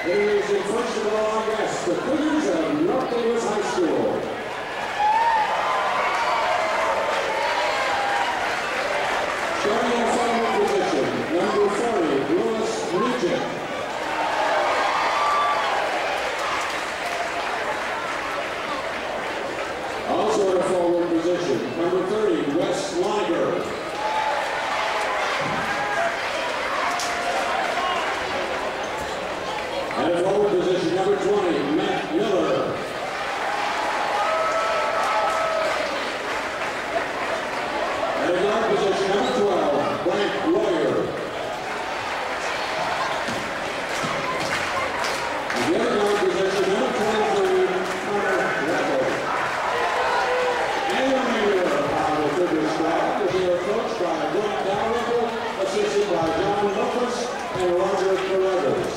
Introducing first of all our guests, the Cougars of North Daviess High School. Starting in forward position, number 40, Lewis Nugent. Also in forward position, number 30, Wes Liger. And in forward position, number 20, Matt Miller. And in guard position, number 12, Frank Lawyer. And the other guard position, number 23, Connor Reckle. And the remainder of the Cougars squad is here coached by Glenn Dalrymple, assisted by John Lucas and Roger Carruthers.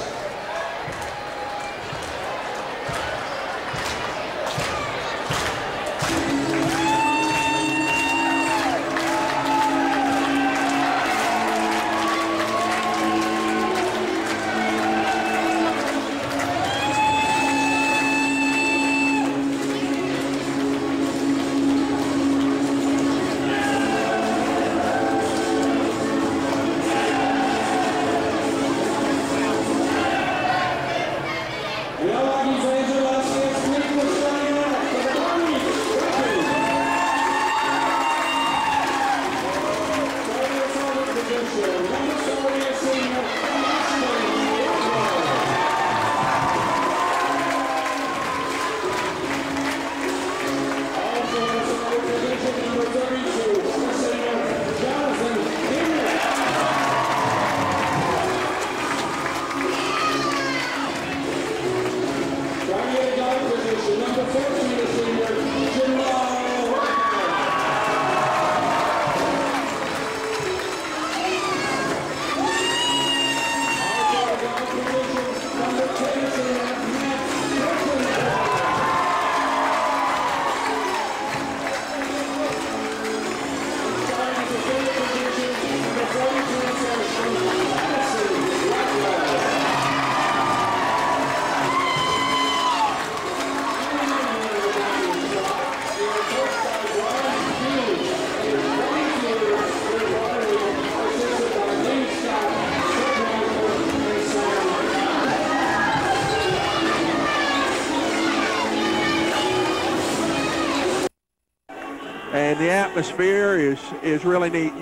And the atmosphere is really neat.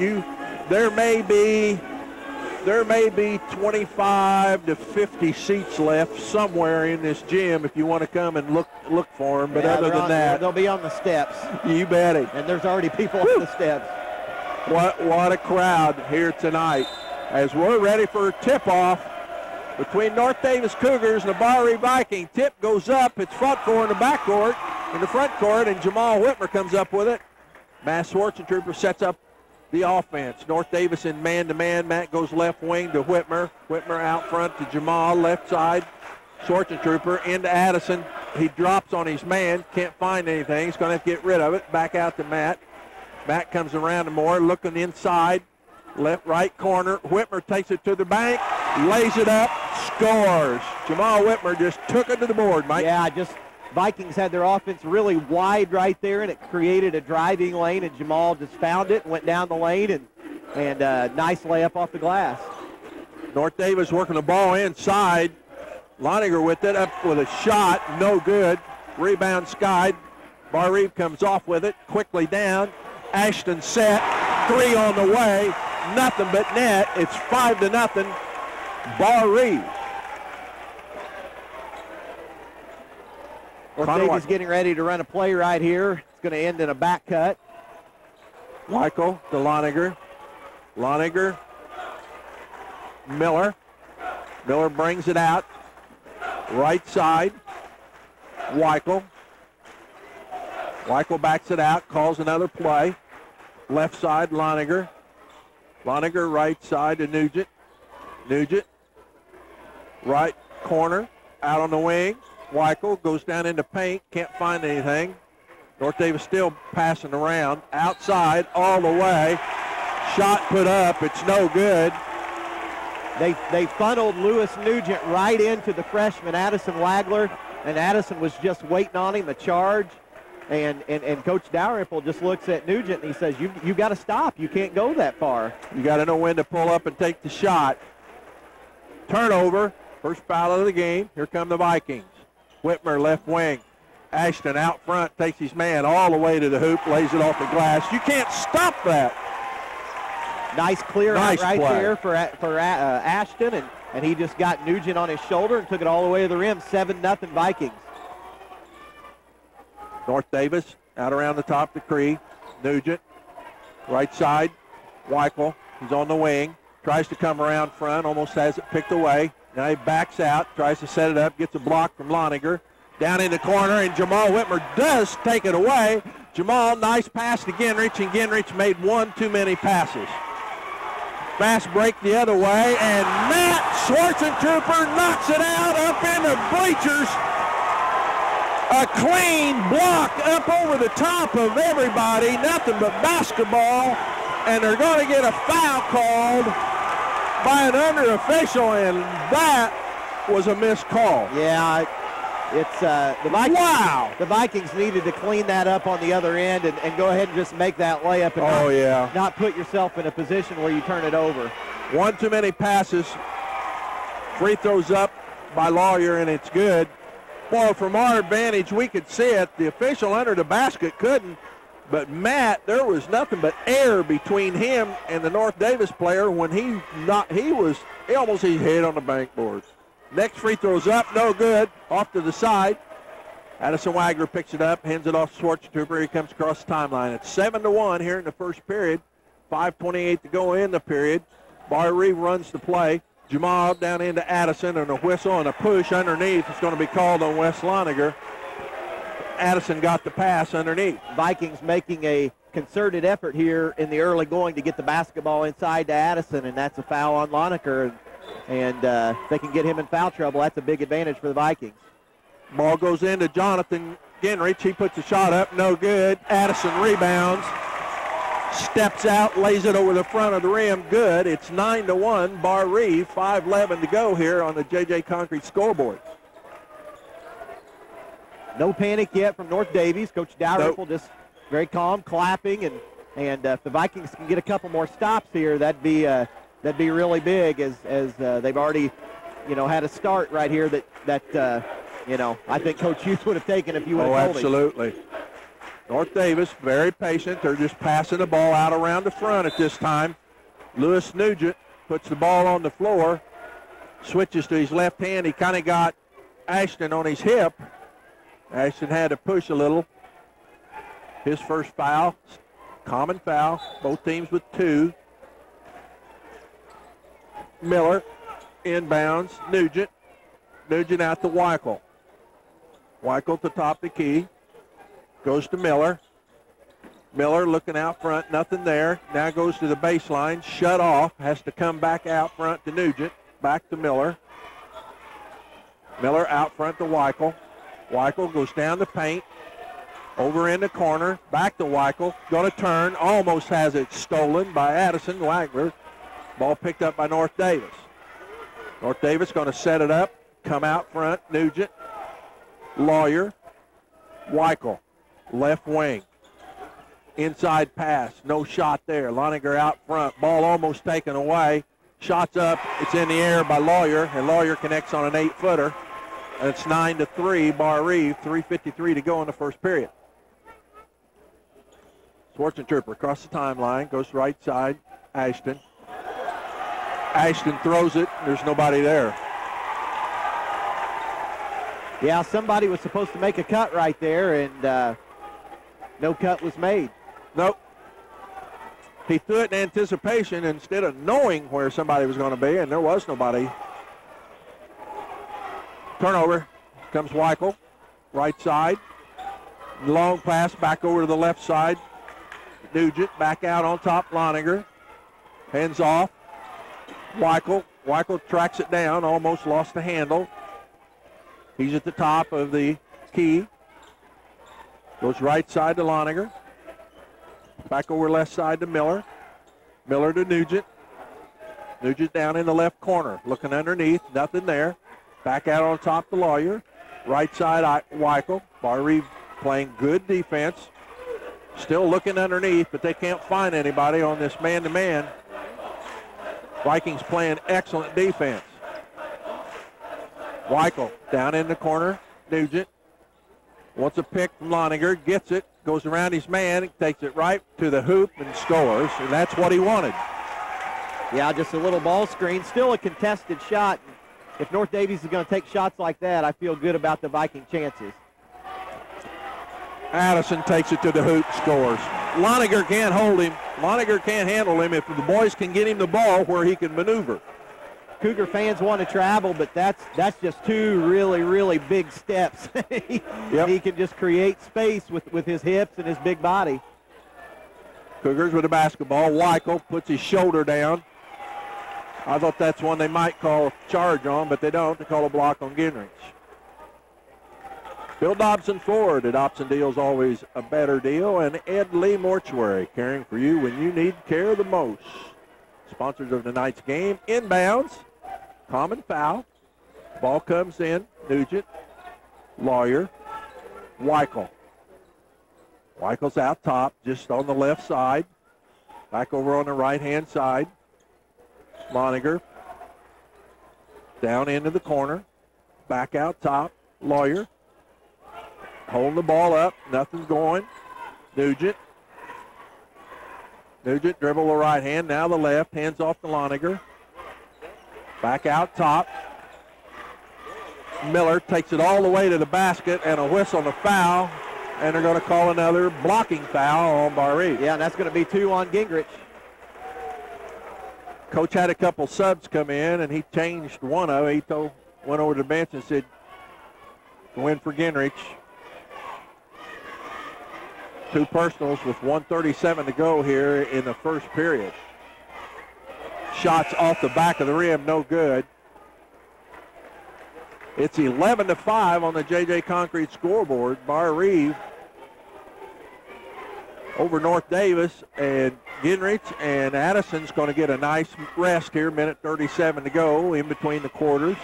There may be 25 to 50 seats left somewhere in this gym if you want to come and look for them. But yeah, other than that, they'll be on the steps. You bet it. And there's already people on the steps. What a crowd here tonight as we're ready for a tip-off between North Daviess Cougars and the Barr-Reeve Viking. Tip goes up. It's front court and the back court. In the front court, and Jamal Whitmer comes up with it. Matt Schwarzentrooper sets up the offense. North Daviess in man-to-man. Matt goes left wing to Whitmer. Whitmer out front to Jamal, left side. Schwarzentrooper into Addison. He drops on his man. Can't find anything. He's going to have to get rid of it. Back out to Matt. Matt comes around to Moore, looking inside. Left, right corner. Whitmer takes it to the bank. Lays it up. Scores. Jamal Whitmer just took it to the board, Mike. Yeah, Vikings had their offense really wide right there, and it created a driving lane, and Jamal just found it, went down the lane, and nice layup off the glass. North Daviess working the ball inside. Leininger with it, up with a shot, no good. Rebound skied. Barr-Reeve comes off with it, quickly down. Ashton set, three on the way, nothing but net. It's 5-0, Barr-Reeve. North Daviess getting ready to run a play right here. It's going to end in a back cut. Weichel to Leininger. Leininger. Miller. Miller brings it out. Right side. Weichel. Weichel backs it out, calls another play. Left side, Leininger. Leininger right side to Nugent. Nugent. Right corner. Out on the wing. Weichel goes down into paint, can't find anything. North Daviess still passing around. Outside, all the way. Shot put up, it's no good. They funneled Lewis Nugent right into the freshman Addison Wagler, and Addison was just waiting on him, a charge. And Coach Dalrymple just looks at Nugent and he says, you got to stop. You can't go that far. You got to know when to pull up and take the shot. Turnover, first foul of the game. Here come the Vikings. Whitmer left wing. Ashton out front, takes his man all the way to the hoop, lays it off the glass. You can't stop that. Nice clear nice out right play there for Ashton, and he just got Nugent on his shoulder and took it all the way to the rim. 7-0 Vikings. North Daviess out around the top of the Cree. Nugent, right side. Weichel, he's on the wing. Tries to come around front, almost has it picked away. Now he backs out, tries to set it up, gets a block from Loninger. Down in the corner, and Jamal Whitmer does take it away. Jamal, nice pass to Ginrich, and Ginrich made one too many passes. Fast break the other way, and Matt Schwarzentrooper knocks it out up in the bleachers. A clean block up over the top of everybody, nothing but basketball, and they're going to get a foul called by an under official, and that was a missed call. Yeah, it's the Vikings. Wow. The Vikings needed to clean that up on the other end and go ahead and just make that layup and not put yourself in a position where you turn it over. One too many passes. Free throws up by Lawyer, and it's good. Boy, from our advantage, we could see it. The official under the basket couldn't. But Matt, there was nothing but air between him and the North Daviess player when he almost hit his head on the bankboard. Next free throw's up, no good, off to the side. Addison Wagner picks it up, hands it off to Schwarzentrooper. He comes across the timeline. It's 7-1 here in the first period. 5:28 to go in the period. Barr-Reeve runs the play. Jamal down into Addison, and a whistle and a push underneath. It's going to be called on Wes Loninger. Addison got the pass underneath. Vikings making a concerted effort here in the early going to get the basketball inside to Addison, and that's a foul on Loninger. And if they can get him in foul trouble, that's a big advantage for the Vikings. Ball goes into Jonathan Ginrich. He puts a shot up, no good. Addison rebounds, steps out, lays it over the front of the rim, good. It's 9-1, Barr-Reeve, 5:11 to go here on the J.J. Concrete scoreboard. No panic yet from North Daviess. Coach Dalrymple just very calm, clapping, and if the Vikings can get a couple more stops here, that'd be really big, as they've already, had a start right here that I think Coach Hughes would have taken if you would have told him. Absolutely. North Daviess very patient. They're just passing the ball out around the front at this time. Lewis Nugent puts the ball on the floor, switches to his left hand. He kind of got Ashton on his hip. Ashton had to push a little. His first foul, common foul, both teams with 2. Miller inbounds, Nugent out to Weichel. Weichel to top the key, goes to Miller. Miller looking out front, nothing there. Now goes to the baseline, shut off, has to come back out front to Nugent, back to Miller. Miller out front to Weichel. Weichel goes down the paint, over in the corner, back to Weichel, going to turn, almost has it stolen by Addison Wagner. Ball picked up by North Daviess. North Daviess going to set it up, come out front, Nugent, Lawyer, Weichel, left wing. Inside pass, no shot there. Loninger out front, ball almost taken away. Shots up, it's in the air by Lawyer, and Lawyer connects on an 8-footer. And it's 9-3, Barr-Reeve, 3:53 to go in the first period. Schwarzentrooper across the timeline, goes right side, Ashton. Ashton throws it, there's nobody there. Yeah, somebody was supposed to make a cut right there, and no cut was made. Nope. He threw it in anticipation instead of knowing where somebody was going to be, and there was nobody. Turnover, comes Weichel, right side. Long pass back over to the left side. Nugent back out on top, Loninger. Hands off. Weichel tracks it down, almost lost the handle. He's at the top of the key. Goes right side to Loninger. Back over left side to Miller. Miller to Nugent. Nugent down in the left corner, looking underneath, nothing there. Back out on top, the Lawyer. Right side, Weichel. Barr-Reeve playing good defense. Still looking underneath, but they can't find anybody on this man-to-man. Vikings playing excellent defense. Weichel down in the corner. Nugent wants a pick from Loninger, gets it, goes around his man, takes it right to the hoop and scores, and that's what he wanted. Yeah, just a little ball screen. Still a contested shot. If North Daviess is going to take shots like that, I feel good about the Viking chances. Addison takes it to the hoop, scores. Loninger can't hold him. Loninger can't handle him if the boys can get him the ball where he can maneuver. Cougar fans want to travel, but that's just two really, really big steps. He can just create space with his hips and his big body. Cougars with a basketball. Weichel puts his shoulder down. I thought that's one they might call a charge on, but they don't. They call a block on Gingrich. Bill Dobson Ford at Dobson Deals, always a better deal. And Ed Lee Mortuary, caring for you when you need care the most. Sponsors of tonight's game. Inbounds. Common foul. Ball comes in. Nugent. Lawyer. Weichel. Weichel's out top, just on the left side. Back over on the right-hand side. Loninger. Down into the corner. Back out top. Lawyer. Holding the ball up. Nothing's going. Nugent. Nugent dribble the right hand, now the left. Hands off to Loninger. Back out top. Miller takes it all the way to the basket and a whistle and a foul. And they're going to call another blocking foul on Barr-Reeve. Yeah, and that's going to be 2 on Gingrich. Coach had a couple subs come in, and he changed one of them. He went over to the bench and said, win for Gingrich. 2 personals with 1:37 to go here in the first period. Shots off the back of the rim, no good. It's 11-5 on the J.J. Concrete scoreboard. Barr-Reeve over North Daviess, and Gingrich and Addison's going to get a nice rest here. Minute 37 to go in between the quarters.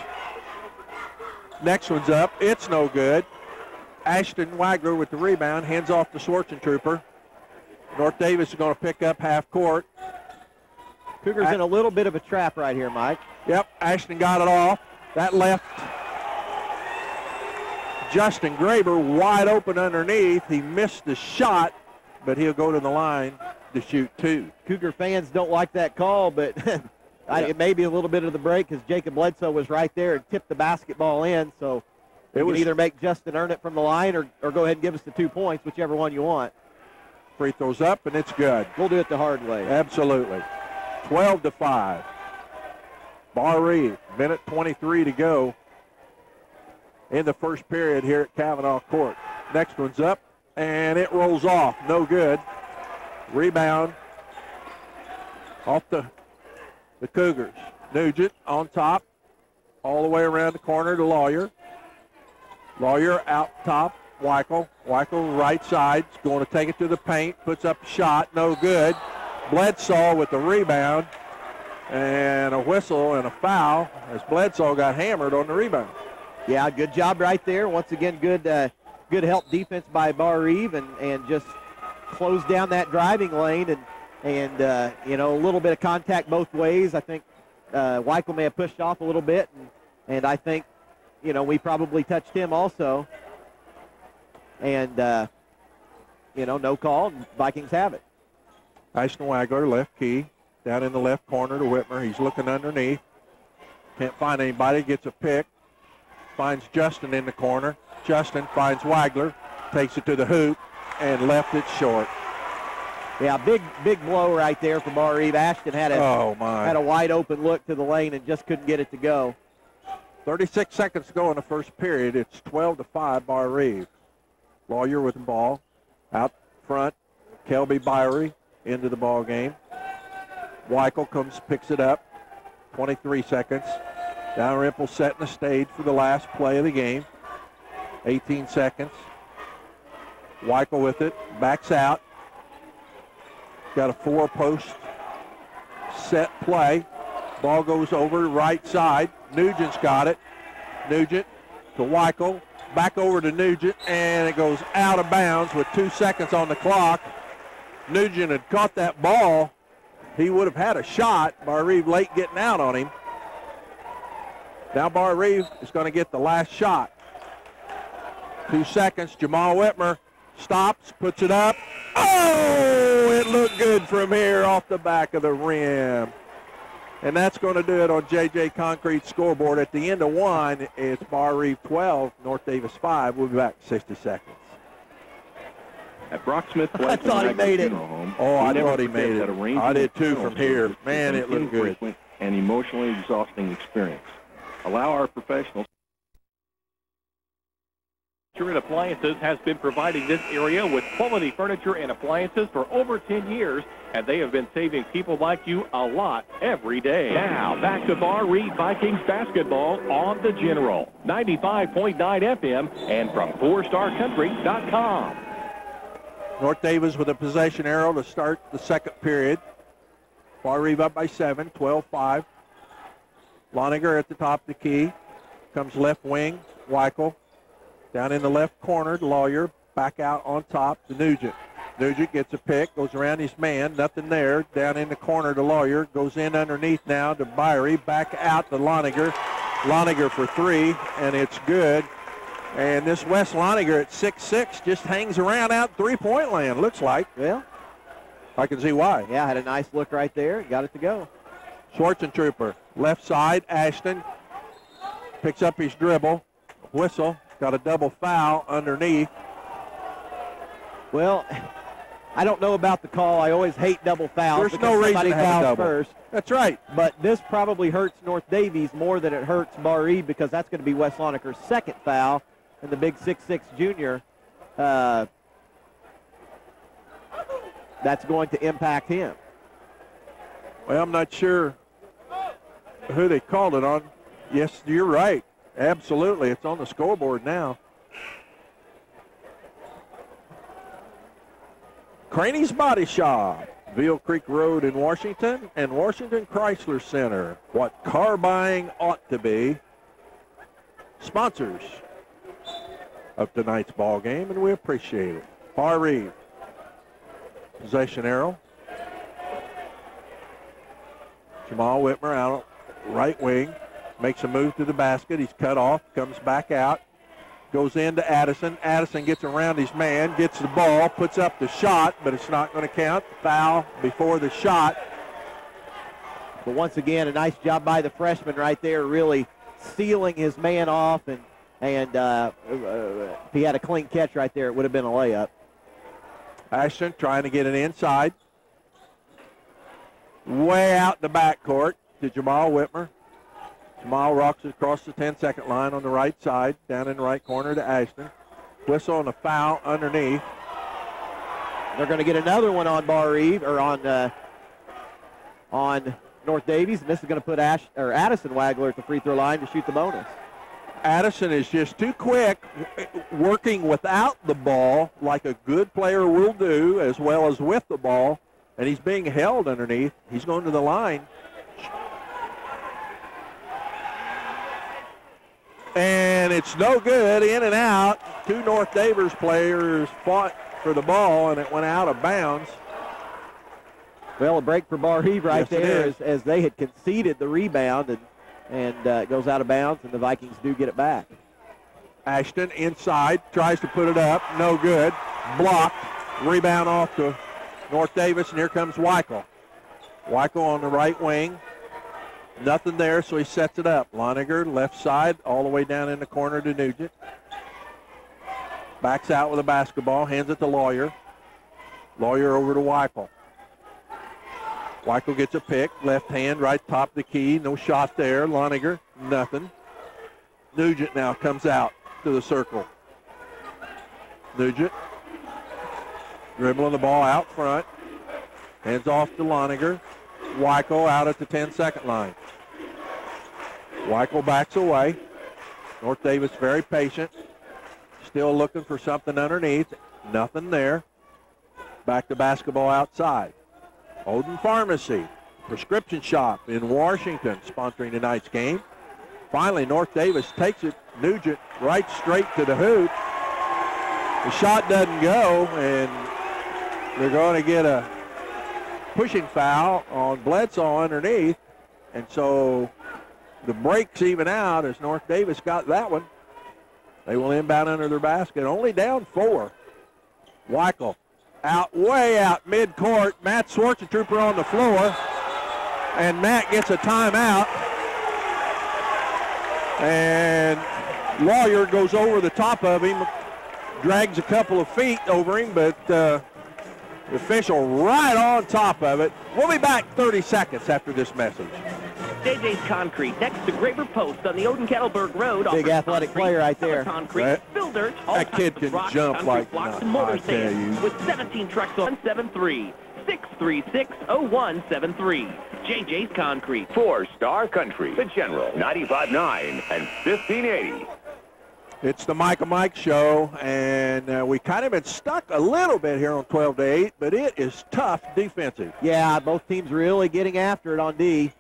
Next one's up. It's no good. Ashton Wagler with the rebound, hands off to Schwarzentrooper. North Daviess is going to pick up half court. Cougars in a little bit of a trap right here, Mike. Yep, Ashton got it off. That left Justin Graber wide open underneath. He missed the shot, but he'll go to the line to shoot 2. Cougar fans don't like that call, but it may be a little bit of the break because Jacob Bledsoe was right there and tipped the basketball in, so you can either make Justin earn it from the line or go ahead and give us the 2 points, whichever one you want. Free throws up, and it's good. We'll do it the hard way. Absolutely. 12-5. Barr-Reeve, minute 23 to go in the first period here at Kavanaugh Kourt. Next one's up, and it rolls off. No good. Rebound off the Cougars. Nugent on top, all the way around the corner to Lawyer. Lawyer out top, Weichel. Weichel right side, going to take it to the paint, puts up a shot, no good. Bledsoe with the rebound, and a whistle and a foul as Bledsoe got hammered on the rebound. Yeah, good job right there. Once again, good help defense by Barr-Reeve and just close down that driving lane and a little bit of contact both ways. I think Weichel may have pushed off a little bit, and I think, we probably touched him also. And, no call. Vikings have it. Ashton Wagler, left key, down in the left corner to Whitmer. He's looking underneath. Can't find anybody. Gets a pick. Finds Justin in the corner. Justin finds Wagler. Takes it to the hoop and left it short. Yeah, big blow right there for Barr-Reeve. Ashton had a wide open look to the lane and just couldn't get it to go. 36 seconds to go in the first period. It's 12-5 Barr-Reeve. Lawyer with the ball. Out front, Kelby Byrie into the ball game. Weichel picks it up. 23 seconds. Dalrymple setting the stage for the last play of the game. 18 seconds. Weichel with it. Backs out. Got a 4-post set play. Ball goes over right side. Nugent's got it. Nugent to Weichel. Back over to Nugent, and it goes out of bounds with 2 seconds on the clock. Nugent had caught that ball. He would have had a shot. Barr-Reeve late getting out on him. Now Barr-Reeve is going to get the last shot. 2 seconds. Jamal Whitmer stops, puts it up. Oh, it looked good from here off the back of the rim. And that's going to do it on J.J. Concrete's scoreboard. At the end of one, it's Barr-Reeve 12, North Davis 5. We'll be back in 60 seconds. At Brock Smith I thought he made it. Oh, I thought he made it. I did too from here. Man, it looked good. An emotionally exhausting experience. Allow our professionals. Furniture and Appliances has been providing this area with quality furniture and appliances for over 10 years, and they have been saving people like you a lot every day. Now, back to Barr-Reeve Vikings basketball on the General. 95.9 FM and from fourstarcountry.com. North Davis with a possession arrow to start the second period. Barr-Reeve up by 7, 12-5. Loniger at the top of the key. Comes left wing, Weichel. Down in the left corner, Lawyer. Back out on top to Nugent. Nugent gets a pick, goes around his man, nothing there. Down in the corner to Lawyer. Goes in underneath now to Barr-Reeve. Back out to Loniger. Loniger for 3, and it's good. And this Wes Loniger at 6'6" just hangs around out three-point land, looks like. Well, I can see why. yeah, had a nice look right there. Got it to go. Schwarzentrooper, left side, Ashton picks up his dribble. Whistle, got a double foul underneath. Well, I don't know about the call. I always hate double fouls. There's no reason to have a double. First. That's right. But this probably hurts North Davies more than it hurts Barr-Reeve because that's going to be Wes Loniger's second foul. And the big 6'6" junior, that's going to impact him. Well, I'm not sure who they called it on. Yes, you're right. Absolutely. It's on the scoreboard now. Craney's Body Shop, Veal Creek Road in Washington, and Washington Chrysler Center. What car buying ought to be. Sponsors of tonight's ball game, and we appreciate it. Barr-Reeve, possession arrow. Jamal Whitmer out right wing, makes a move to the basket. He's cut off, comes back out, goes into Addison. Addison gets around his man, gets the ball, puts up the shot, but it's not going to count. Foul before the shot. But once again, a nice job by the freshman right there, really sealing his man off, and if he had a clean catch right there, it would have been a layup. Ashton trying to get it inside. Way out the backcourt to Jamal Whitmer. Jamal rocks it across the 10-second line on the right side, down in the right corner to Ashton. Whistle and a foul underneath. They're going to get another one on Barr-Reeve, or on North Davies, and this is going to put Addison Wagler at the free throw line to shoot the bonus. Addison is just too quick, working without the ball like a good player will do, as well as with the ball, and he's being held underneath. He's going to the line. And it's no good, in and out. Two North Davis players fought for the ball, and it went out of bounds. Well, a break for Barr-Reeve right Yes, there as they had conceded the rebound, and it goes out of bounds, and the Vikings do get it back. Ashton inside, tries to put it up, no good. Blocked, rebound off to North Davis, and here comes Weichel. Weichel on the right wing. Nothing there, so he sets it up. Loniger, left side, all the way down in the corner to Nugent. Backs out with a basketball, hands it to Lawyer. Lawyer over to Weichel. Weichel gets a pick, left hand, right top of the key. No shot there. Loniger, nothing. Nugent now comes out to the circle. Nugent dribbling the ball out front. Hands off to Loniger. Weichel out at the 10-second line. Weichel backs away. North Davis very patient. Still looking for something underneath. Nothing there. Back to basketball outside. Odin Pharmacy. Prescription Shop in Washington sponsoring tonight's game. Finally, North Daviess takes it. Nugent right straight to the hoop. The shot doesn't go, and they're going to get a pushing foul on Bledsoe underneath. And so the breaks even out as North Daviess got that one. They will inbound under their basket. Only down 4. Weichel out, way out mid-court. Matt Schwarzentrooper on the floor. And Matt gets a timeout. And Lawyer goes over the top of him, drags a couple of feet over him, but the official right on top of it. We'll be back 30 seconds after this message. JJ's Concrete, next to Graver Post on the Oden-Kettleburg Road. Big athletic player right there. Concrete, builders, all that kid can jump like blocks and motor stands with 17 trucks on 736-636-0173. JJ's Concrete. 4-Star Country, The General, 95.9 and 1580. It's the Mike and Mike show, and we kind of been stuck a little bit here on 12-8, but it is tough defensive. Yeah, both teams really getting after it on D.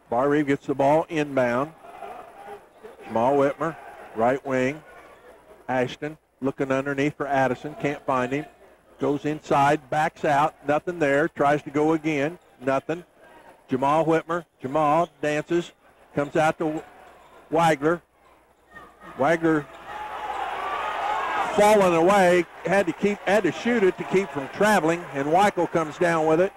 Barr-Reeve gets the ball inbound. Jamal Whitmer, right wing. Ashton looking underneath for Addison, can't find him. Goes inside, backs out, nothing there. Tries to go again, nothing. Jamal Whitmer, Jamal dances, comes out to Wagler. Wagler falling away, had to shoot it to keep from traveling, and Weichel comes down with it.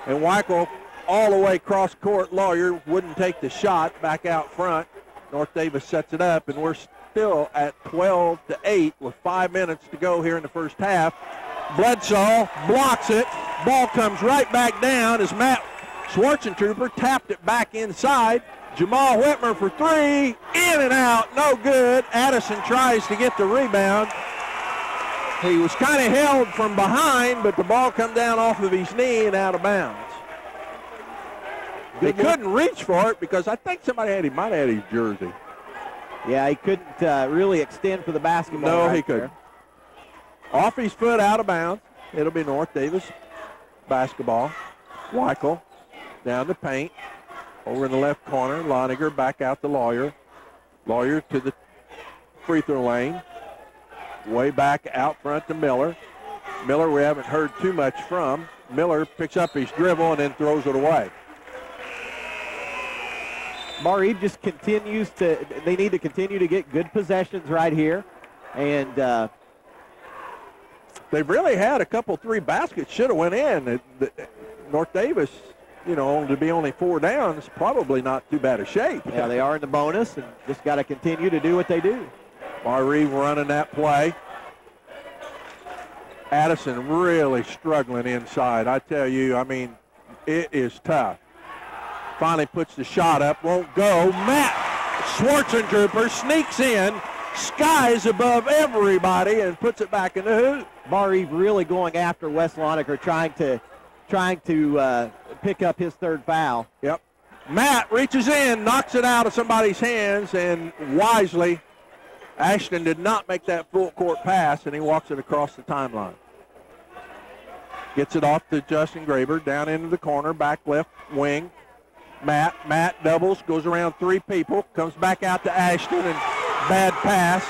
And Weichel all the way cross court. Lawyer wouldn't take the shot back out front. North Daviess sets it up, and we're still at 12-8 with 5 minutes to go here in the first half. Bledsoe blocks it. Ball comes right back down as Matt Schwarzentrooper tapped it back inside. Jamal Whitmer for 3, in and out, no good. Addison tries to get the rebound. He was kind of held from behind, but the ball come down off of his knee and out of bounds. They couldn't reach for it because I think somebody might have had his jersey. Yeah, he couldn't really extend for the basketball. No, right he couldn't. there. Off his foot, out of bounds. It'll be North Daviess basketball. Weichel down the paint. Over in the left corner, Loniger back out to Lawyer. Lawyer to the free throw lane. Way back out front to Miller. Miller we haven't heard too much from. Miller picks up his dribble and then throws it away. Barr-Reeve just continues to, they need to continue to get good possessions right here. And they've really had a couple 3 baskets should have went in. North Daviess, you know, to be only 4 down is probably not too bad a shape. Yeah, they are in the bonus and just got to continue to do what they do. Barr-Reeve running that play. Addison really struggling inside. I tell you, I mean, it is tough. Finally puts the shot up, won't go. Matt Schwarzentrooper sneaks in, skies above everybody, and puts it back in the hoop. Barr-Reeve really going after Wes Loniger, trying to pick up his 3rd foul. Yep. Matt reaches in, knocks it out of somebody's hands, and wisely, Ashton did not make that full court pass, and he walks it across the timeline. Gets it off to Justin Graber, down into the corner, back left wing. Matt doubles, goes around 3 people, comes back out to Ashton, and bad pass.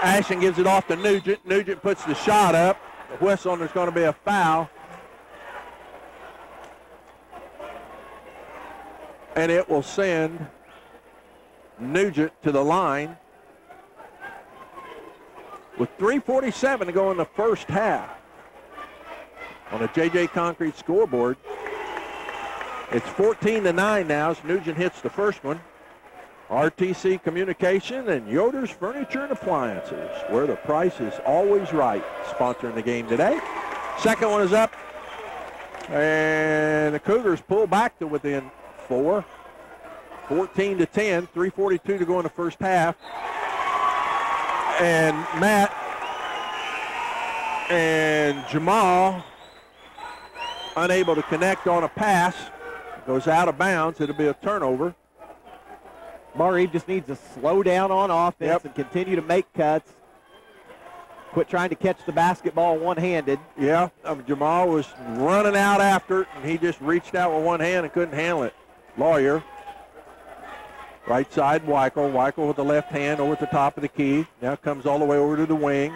Ashton gives it off to Nugent. Nugent puts the shot up. The whistle, and there's going to be a foul. And it will send Nugent to the line with 3:47 to go in the first half. On the JJ Concrete scoreboard, it's 14-9 now as Nugent hits the first one. RTC Communication and Yoder's Furniture and Appliances, where the price is always right, sponsoring the game today. Second one is up, and the Cougars pull back to within 4. 14-10, 3:42 to go in the first half. And Matt and Jamal unable to connect on a pass. Goes out of bounds. It'll be a turnover. Barr-Reeve just needs to slow down on offense and continue to make cuts. Quit trying to catch the basketball one-handed. Yeah, Jamal was running out after it, and he just reached out with one hand and couldn't handle it. Lawyer. Right side, Weichel. Weichel with the left hand over at the top of the key. Now comes all the way over to the wing.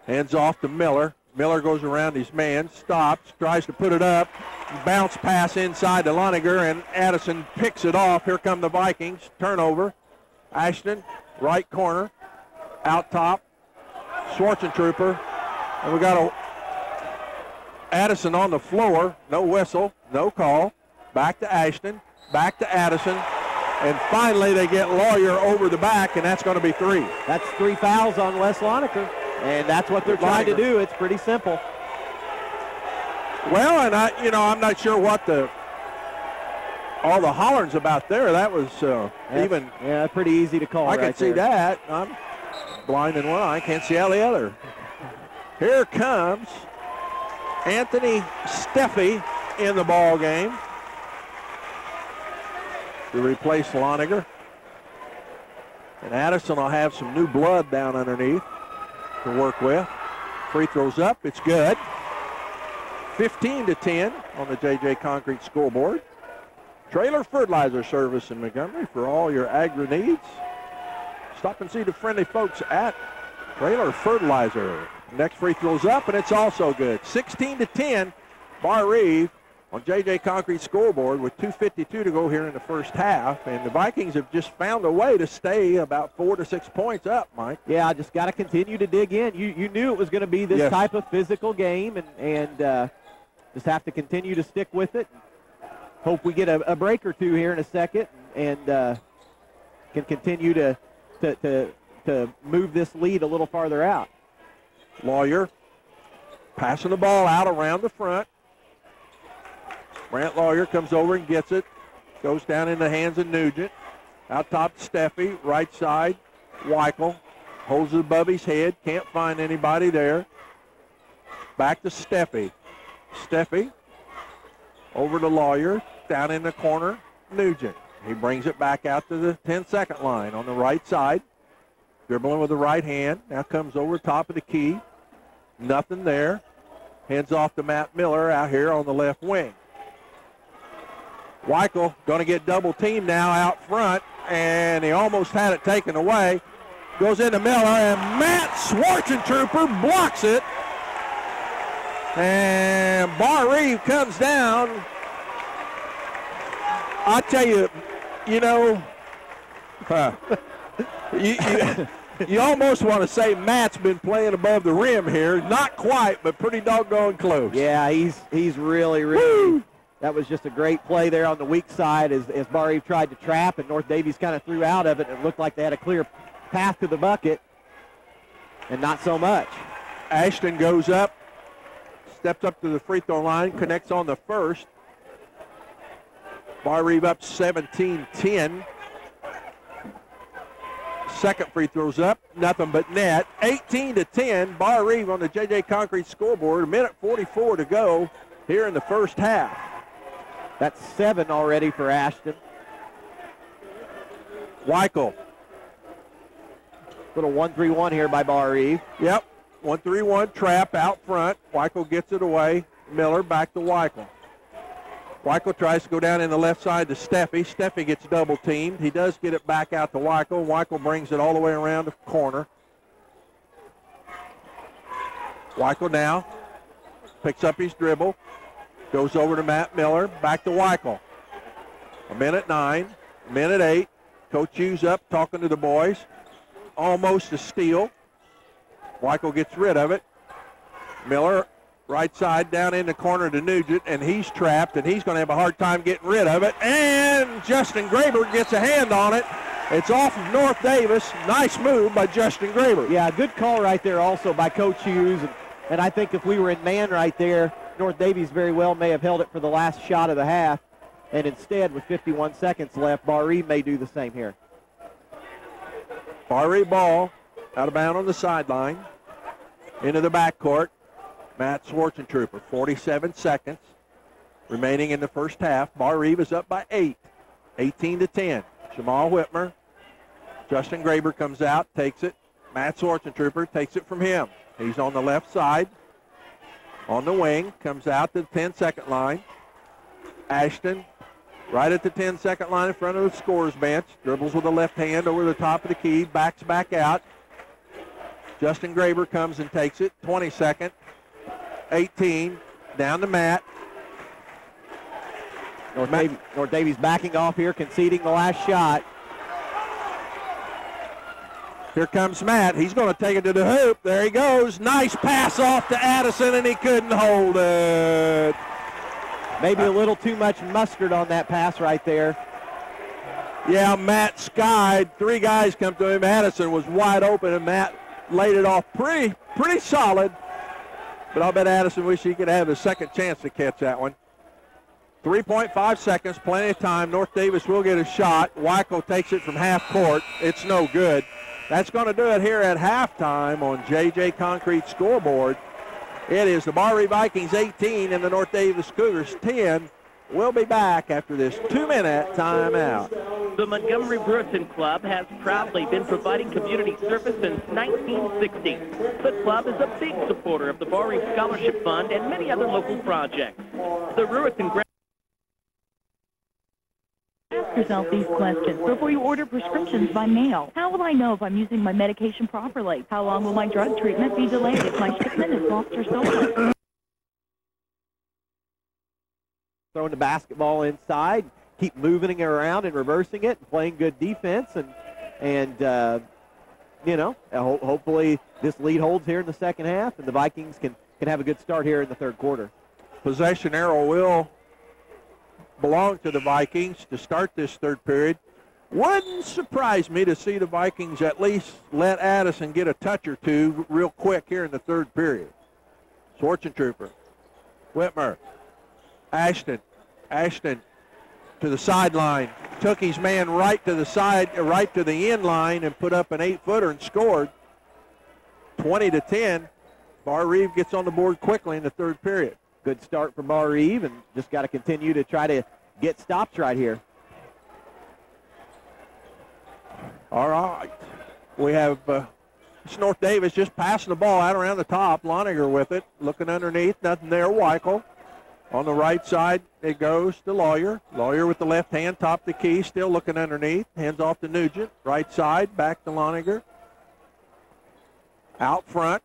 Hands off to Miller. Miller goes around his man, stops, tries to put it up. Bounce pass inside to Loniger, and Addison picks it off. Here come the Vikings. Turnover. Ashton, right corner. Out top. Schwarzentrooper. And we got Addison on the floor. No whistle, no call. Back to Ashton. Back to Addison. And finally, they get Lawyer over the back, and that's going to be 3. That's 3 fouls on Wes Loniger, and that's what they're trying to do. It's pretty simple. Well, and I'm not sure what all the hollering's about there. That was pretty easy to call. I can see that. I'm blind in one eye, can't see out the other. Here comes Anthony Steffi in the ball game to replace Loniger. And Addison will have some new blood down underneath to work with. Free throws up, it's good. 15-10 on the J.J. Concrete scoreboard. Trailer Fertilizer Service in Montgomery for all your agri needs. Stop and see the friendly folks at Trailer Fertilizer. Next free throw's up, and it's also good. 16-10, Barr-Reeve on J.J. Concrete scoreboard with 2:52 to go here in the first half. And the Vikings have just found a way to stay about 4 to 6 points up, Mike. Yeah, just got to continue to dig in. You knew it was going to be this type of physical game, and just have to continue to stick with it. Hope we get a break or two here in a second and can continue to move this lead a little farther out. Lawyer passing the ball out around the front. Brant Lawyer comes over and gets it. Goes down in the hands of Nugent. Out top, Steffi. Right side, Weichel. Holds it above his head. Can't find anybody there. Back to Steffi. Steffi over to Lawyer. Down in the corner, Nugent. He brings it back out to the 10-second line on the right side. Dribbling with the right hand. Now comes over top of the key. Nothing there. Hands off to Matt Miller out here on the left wing. Weichel going to get double teamed now out front, and he almost had it taken away. Goes into Miller, and Matt Schwarzentrooper blocks it. And Barr-Reeve comes down. I tell you, you almost want to say Matt's been playing above the rim here. Not quite, but pretty doggone close. Yeah, he's really. Woo! That was just a great play there on the weak side as Barr-Reeve tried to trap, and North Daviess kind of threw out of it. It looked like they had a clear path to the bucket, and not so much. Ashton goes up, steps up to the free throw line, connects on the first. Barr-Reeve up 17-10. Second free throw's up, nothing but net. 18-10, Barr-Reeve on the J.J. Concrete scoreboard. 1:44 to go here in the first half. That's 7 already for Ashton. Weichel. Little 1-3-1 here by Barr-Reeve. Yep, 1-3-1 trap out front. Weichel gets it away. Miller back to Weichel. Weichel tries to go down in the left side to Steffi. Steffi gets double teamed. He does get it back out to Weichel. Weichel brings it all the way around the corner. Weichel now picks up his dribble. Goes over to Matt Miller. Back to Weichel. 1:09, 1:08. Coach Hughes up talking to the boys. Almost a steal. Weichel gets rid of it. Miller right side down in the corner to Nugent, and he's trapped, and he's going to have a hard time getting rid of it. And Justin Graber gets a hand on it. It's off of North Daviess. Nice move by Justin Graber. Yeah, good call right there also by Coach Hughes. And I think if we were in man right there, North Daviess very well may have held it for the last shot of the half. And instead, with 51 seconds left, Barr-Reeve may do the same here. Barr-Reeve ball out of bounds on the sideline. Into the backcourt. Matt Schwarzentrooper, 47 seconds remaining in the first half. Barr-Reeve is up by 8, 18-10. Jamal Whitmer. Justin Graber comes out, takes it, Matt Sorchentrooper takes it from him. He's on the left side, on the wing, comes out to the 10-second line. Ashton, right at the 10-second line in front of the scorer's bench, dribbles with the left hand over the top of the key, backs back out. Justin Graber comes and takes it, 22nd, 18, down to Matt. North Daviess backing off here, conceding the last shot. Here comes Matt. He's going to take it to the hoop. There he goes. Nice pass off to Addison, and he couldn't hold it. Maybe a little too much mustard on that pass right there. Yeah, Matt skied. 3 guys come to him. Addison was wide open, and Matt laid it off pretty solid. But I'll bet Addison wish he could have a second chance to catch that one. 3.5 seconds, plenty of time. North Daviess will get a shot. Weichel takes it from half court. It's no good. That's going to do it here at halftime on JJ Concrete scoreboard. It is the Barr-Reeve Vikings 18 and the North Daviess Cougars 10. We'll be back after this 2-minute timeout. The Montgomery Brewerton Club has proudly been providing community service since 1960. The club is a big supporter of the Barr-Reeve Scholarship Fund and many other local projects. The Brewerton Ask yourself these questions before you order prescriptions by mail. How will I know if I'm using my medication properly? How long will my drug treatment be delayed if my shipment is lost or stolen? Throwing the basketball inside, keep moving it around and reversing it, and playing good defense, and you know, hopefully this lead holds here in the second half, and the Vikings can have a good start here in the third quarter. Possession arrow will belong to the Vikings to start this third period. Wouldn't surprise me to see the Vikings at least let Addison get a touch or two real quick here in the third period. Sorchentrooper, Whitmer, Ashton to the sideline, took his man right to the side, right to the end line, and put up an 8-footer and scored. 20-10. Barr-Reeve gets on the board quickly in the third period. Good start for Barr-Reeve, and just got to continue to try to get stops right here. All right. We have it's North Daviess just passing the ball out around the top. Loniger with it, looking underneath. Nothing there. Weichel. On the right side, it goes to Lawyer. Lawyer with the left hand, top the key, still looking underneath. Hands off to Nugent. Right side, back to Loniger. Out front.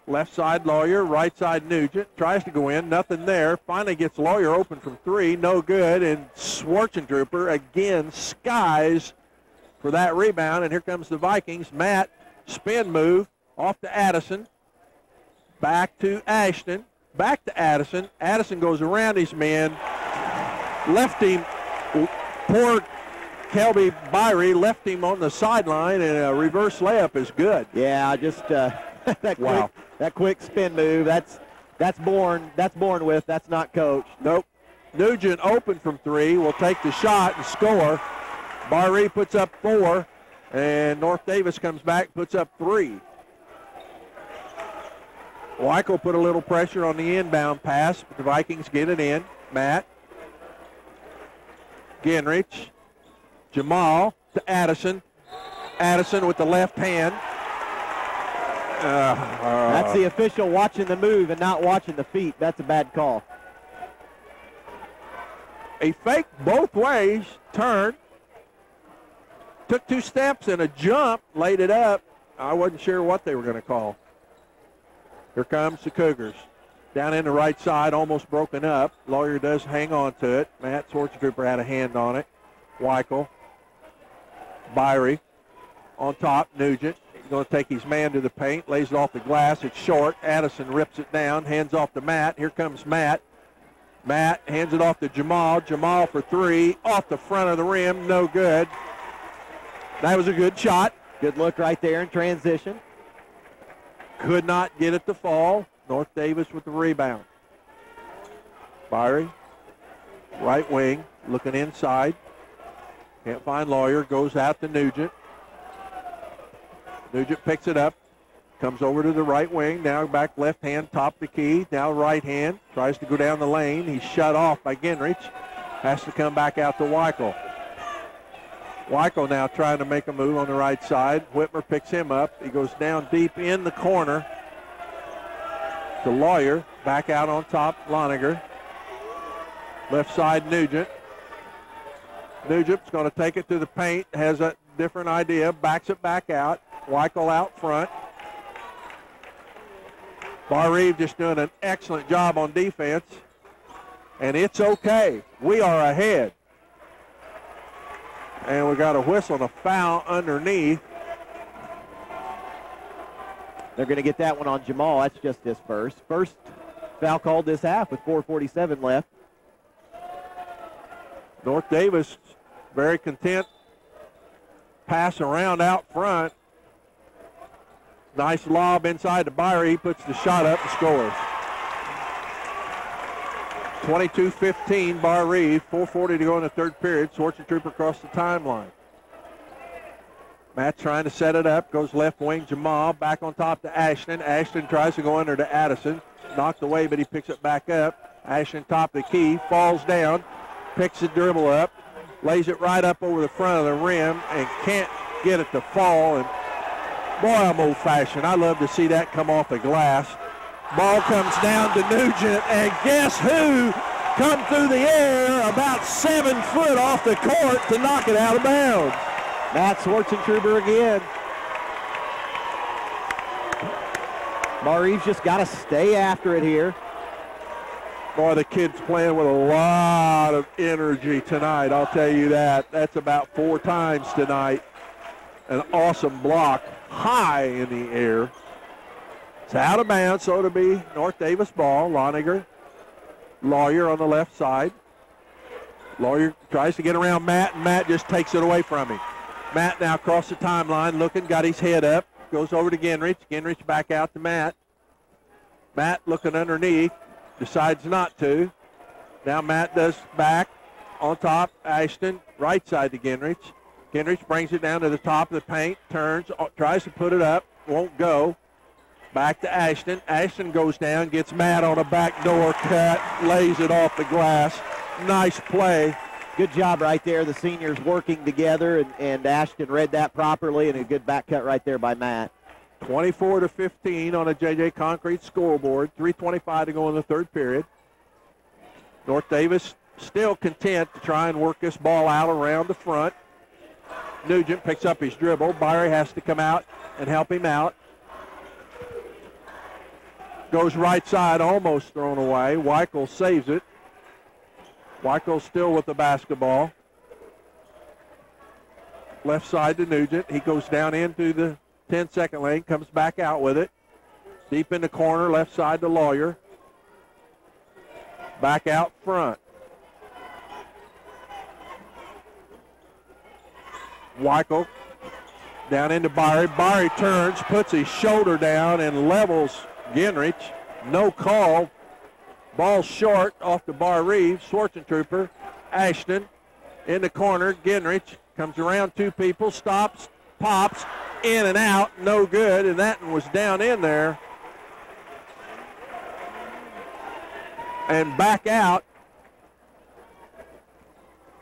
Left side, Lawyer. Right side, Nugent. Tries to go in. Nothing there. Finally gets Lawyer open from 3. No good. And Sorchentrooper again skies for that rebound. And here comes the Vikings. Matt, spin move. Off to Addison. Back to Ashton. Back to Addison. Addison goes around his man. Left him. Poor Kelby Byrie left him on the sideline, and a reverse layup is good. Yeah, just that quick spin move. That's born with. That's not coached. Nope. Nugent open from 3. Will take the shot and score. Barr-Reeve puts up 4, and North Daviess comes back, puts up 3. Weichel put a little pressure on the inbound pass, but the Vikings get it in. Matt. Genrich. Jamal to Addison. Addison with the left hand. That's the official watching the move and not watching the feet. That's a bad call. A fake both ways, turn. Took 2 steps and a jump, laid it up. I wasn't sure what they were going to call. Here comes the Cougars. Down in the right side, almost broken up. Lawyer does hang on to it. Matt Sorchentrooper had a hand on it. Weichel. Byrie. On top, Nugent. He's going to take his man to the paint. Lays it off the glass. It's short. Addison rips it down. Hands off to Matt. Here comes Matt. Matt hands it off to Jamal. Jamal for 3. Off the front of the rim. No good. That was a good shot. Good look right there in transition. Could not get it to fall. North Daviess with the rebound. Byrie, right wing, looking inside. Can't find Lawyer. Goes out to Nugent. Nugent picks it up. Comes over to the right wing. Now back left hand, top the key. Now right hand. Tries to go down the lane. He's shut off by Genrich. Has to come back out to Weichel. Weichel now trying to make a move on the right side. Whitmer picks him up. He goes down deep in the corner to Lawyer. Back out on top, Loniger. Left side, Nugent. Nugent's going to take it to the paint. Has a different idea. Backs it back out. Weichel out front. Barr-Reeve just doing an excellent job on defense. And it's okay. We are ahead. And we got a whistle and a foul underneath. They're going to get that one on Jamal. That's just his first. First foul called this half with 4:47 left. North Daviess very content. Pass around out front. Nice lob inside to Byrie. He puts the shot up and scores. 22-15, Barr-Reeve. 4:40 to go in the third period. Swartzen Trooper across the timeline. Matt trying to set it up. Goes left wing, Jamal. Back on top to Ashton. Ashton tries to go under to Addison. Knocked away, but he picks it back up. Ashton top of the key. Falls down. Picks the dribble up. Lays it right up over the front of the rim and can't get it to fall. And boy, I'm old-fashioned. I love to see that come off the glass. Ball comes down to Nugent, and guess who come through the air about 7 foot off the court to knock it out of bounds? Matt Swartzentruber again. Barr-Reeve's just got to stay after it here. Boy, the kid's playing with a lot of energy tonight, I'll tell you that. That's about 4 times tonight. An awesome block high in the air. It's out of bounds, so it'll be North Daviess ball. Loniger, Lawyer on the left side. Lawyer tries to get around Matt, and Matt just takes it away from him. Matt now across the timeline, looking, got his head up, goes over to Ginrich. Ginrich back out to Matt. Matt looking underneath, decides not to. Now Matt does back on top. Ashton, right side to Ginrich. Ginrich brings it down to the top of the paint, turns, tries to put it up, won't go. Back to Ashton. Ashton goes down, gets Matt on a backdoor cut, lays it off the glass. Nice play. Good job right there. The seniors working together, and Ashton read that properly, and a good back cut right there by Matt. 24-15 on a JJ Concrete scoreboard. 3:25 to go in the third period. North Daviess still content to try and work this ball out around the front. Nugent picks up his dribble. Byrie has to come out and help him out. Goes right side, almost thrown away. Weichel saves it. Weichel still with the basketball. Left side to Nugent. He goes down into the 10-second lane, comes back out with it. Deep in the corner, left side to Lawyer. Back out front. Weichel down into Byrie. Byrie turns, puts his shoulder down, and levels Ginrich. No call. Ball short off the Barr-Reeve. Swartzentruper. Ashton in the corner. Ginrich comes around 2 people, stops, pops, in and out, no good, and that one was down in there. And back out.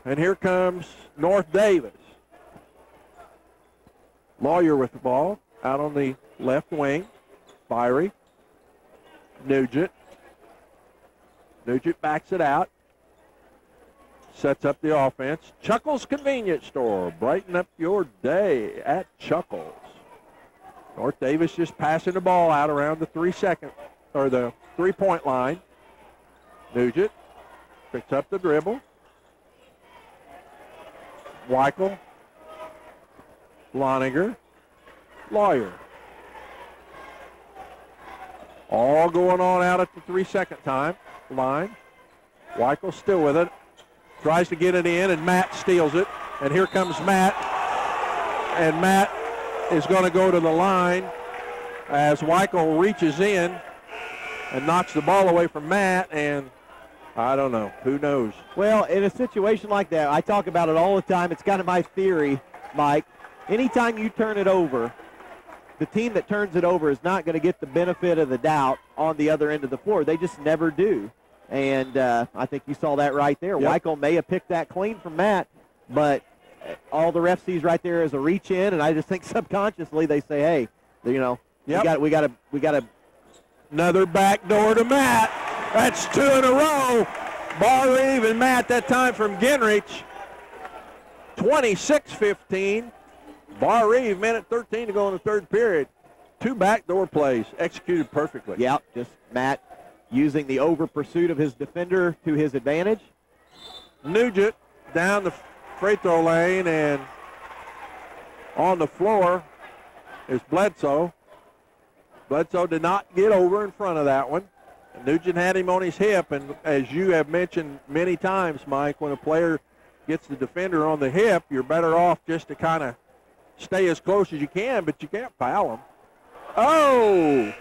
And here comes North Daviess. Lawyer with the ball out on the left wing. Byrie. Nugent. Nugent backs it out. Sets up the offense. Chuckles Convenience Store. Brighten up your day at Chuckles. North Daviess just passing the ball out around the 3-point line. Nugent picks up the dribble. Weichel. Loniger. Lawyer. All going on out at the 3-second line. Weichel still with it. Tries to get it in, and Matt steals it. And here comes Matt. And Matt is going to go to the line as Weichel reaches in and knocks the ball away from Matt. And I don't know. Who knows? Well, in a situation like that, I talk about it all the time. It's kind of my theory, Mike. Anytime you turn it over, the team that turns it over is not going to get the benefit of the doubt on the other end of the floor. They just never do. And I think you saw that right there. Yep. Weichel may have picked that clean from Matt, but all the ref sees right there is a reach in, and I just think subconsciously they say, hey, you know, we got to. Another back door to Matt. That's 2 in a row. Barr-Reeve and Matt that time from Gingrich. 26-15. Barr-Reeve, minute 13 to go in the third period. 2 backdoor plays executed perfectly. Yep, just Matt using the over pursuit of his defender to his advantage. Nugent down the free throw lane, and on the floor is Bledsoe. Bledsoe did not get over in front of that one. Nugent had him on his hip, and as you have mentioned many times, Mike, when a player gets the defender on the hip, you're better off just to kind of stay as close as you can, but you can't foul him. Oh!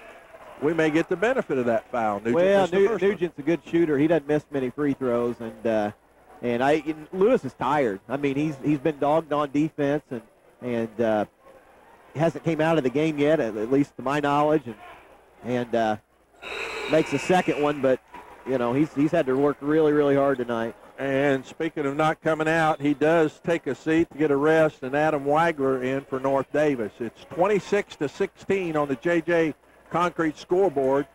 We may get the benefit of that foul. Nugent's a good shooter. He doesn't miss many free throws, and Lewis is tired. I mean, he's been dogged on defense, and hasn't came out of the game yet, at least to my knowledge, and makes a second one, but you know he's had to work really, really hard tonight. And speaking of not coming out, he does take a seat to get a rest, and Adam Wagler in for North Daviess. It's 26-16 on the JJ Concrete scoreboard.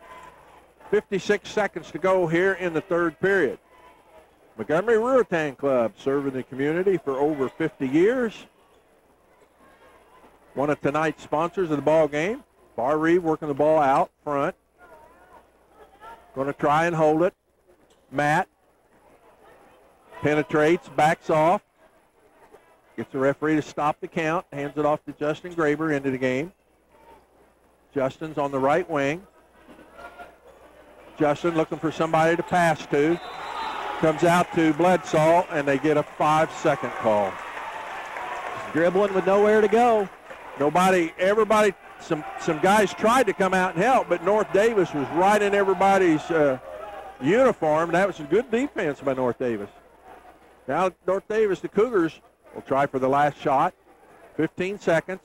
56 seconds to go here in the third period. Montgomery Ruritan Club serving the community for over 50 years. One of tonight's sponsors of the ball game. Barr-Reeve working the ball out front. Going to try and hold it. Matt penetrates, backs off. Gets the referee to stop the count. Hands it off to Justin Graber into the game. Justin's on the right wing. Justin looking for somebody to pass to. Comes out to Bledsoe, and they get a 5-second call. Just dribbling with nowhere to go. Everybody, some guys tried to come out and help, but North Daviess was right in everybody's uniform. That was a good defense by North Daviess. Now North Daviess, the Cougars, will try for the last shot. 15 seconds.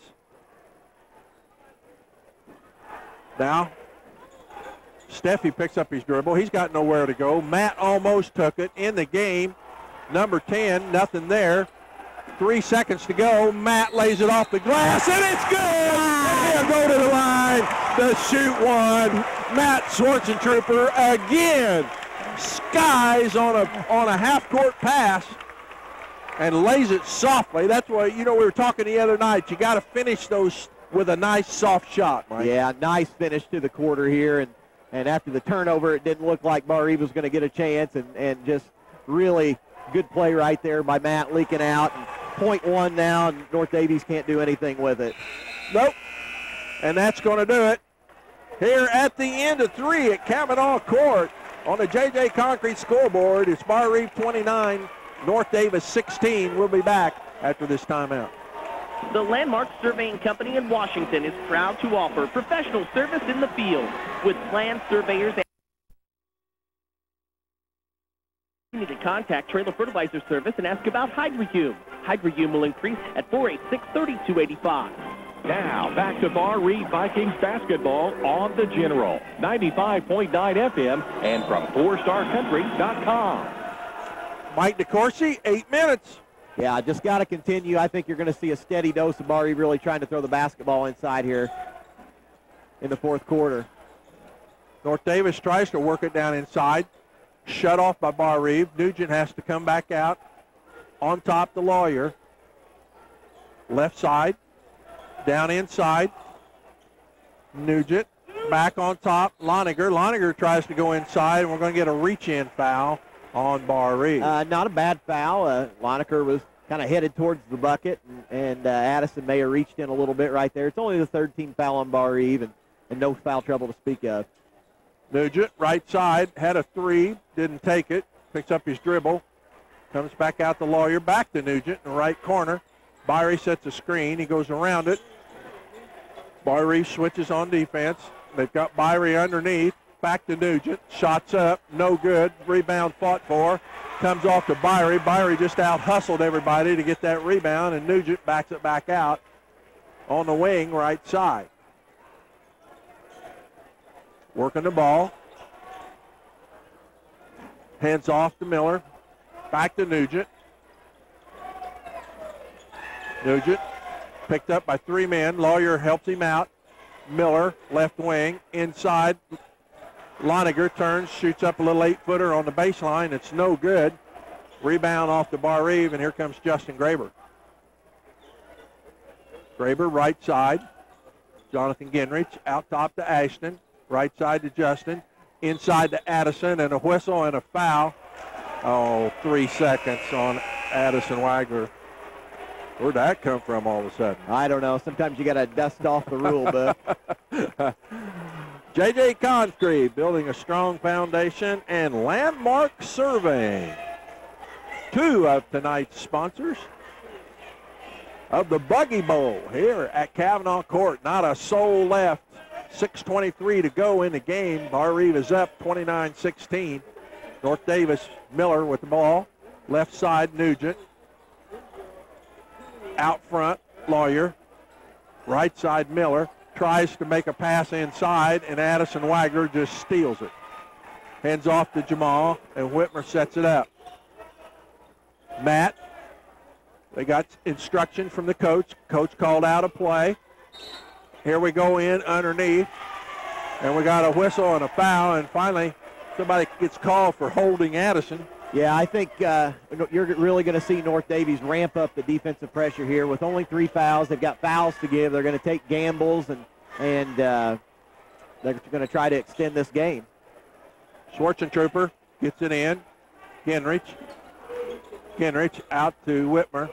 Now, Steffi picks up his dribble. He's got nowhere to go. Matt almost took it in the game. Number 10, nothing there. 3 seconds to go. Matt lays it off the glass, and it's good! And he'll go to the line to shoot one. Matt Schwarzentrooper again skies on a half-court pass and lays it softly. That's why, we were talking the other night. You got to finish those with a nice soft shot, Mike. Yeah, nice finish to the quarter here, and after the turnover, it didn't look like Barr-Reeve was going to get a chance, and just really good play right there by Matt leaking out. And .1 now, and North Daviess can't do anything with it. Nope. And that's going to do it here at the end of 3 at Kavanaugh Kourt on the JJ Concrete scoreboard. It's Barr-Reeve 29, North Daviess 16. We'll be back after this timeout. The Landmark Surveying Company in Washington is proud to offer professional service in the field with planned surveyors. You need to contact Trailer Fertilizer Service and ask about HydroHume. HydroHume will increase at 486-3285. Now, back to Barr-Reeve Vikings basketball on the General. 95.9 FM and from 4starcountry.com. Mike DeCourcy, 8 minutes. Yeah, just got to continue. I think you're going to see a steady dose of Barr-Reeve really trying to throw the basketball inside here in the fourth quarter. North Daviess tries to work it down inside. Shut off by Barr-Reeve. Nugent has to come back out on top the Lawyer. Left side. Down inside. Nugent back on top. Loniger. Loniger tries to go inside, and we're going to get a reach-in foul on Barr-Reeve. Not a bad foul. Loniger was kind of headed towards the bucket, and Addison may have reached in a little bit right there. It's only the third team foul on Barr-Reeve, and no foul trouble to speak of. Nugent, right side, had a 3, didn't take it, picks up his dribble, comes back out the Lawyer, back to Nugent in the right corner. Barr-Reeve sets a screen, he goes around it. Barr-Reeve switches on defense. They've got Barr-Reeve underneath, back to Nugent, shots up, no good, rebound fought for, comes off to Barr-Reeve. Barr-Reeve just out-hustled everybody to get that rebound, and Nugent backs it back out on the wing right side. Working the ball. Hands off to Miller. Back to Nugent. Nugent picked up by 3 men. Lawyer helps him out. Miller, left wing, inside. Loniger turns, shoots up a little 8-footer on the baseline. It's no good. Rebound off the Barr-Reeve, and here comes Justin Graber. Graber, right side. Jonathan Ginrich, out top to Ashton. Right side to Justin. Inside to Addison, and a whistle and a foul. Oh, 3 seconds on Addison Wagler. Where'd that come from all of a sudden? I don't know. Sometimes you got to dust off the rule book. J.J. Concrete building a strong foundation, and Landmark Surveying. 2 of tonight's sponsors of the Buggy Bowl here at Kavanaugh Kourt. Not a soul left. 6:23 to go in the game. Barr-Reeve is up 29-16. North Daviess, Miller with the ball. Left side, Nugent. Out front, Lawyer. Right side, Miller. Tries to make a pass inside, and Addison Wagler just steals it. Hands off to Jamal, and Whitmer sets it up. Matt, they got instruction from the coach. Coach called out a play. Here we go in underneath, and we got a whistle and a foul, and finally somebody gets called for holding Addison. Yeah, I think you're really going to see North Daviess ramp up the defensive pressure here. With only 3 fouls, they've got fouls to give. They're going to take gambles, and they're going to try to extend this game. Schwarzentrooper gets it in. Ginrich out to Whitmer.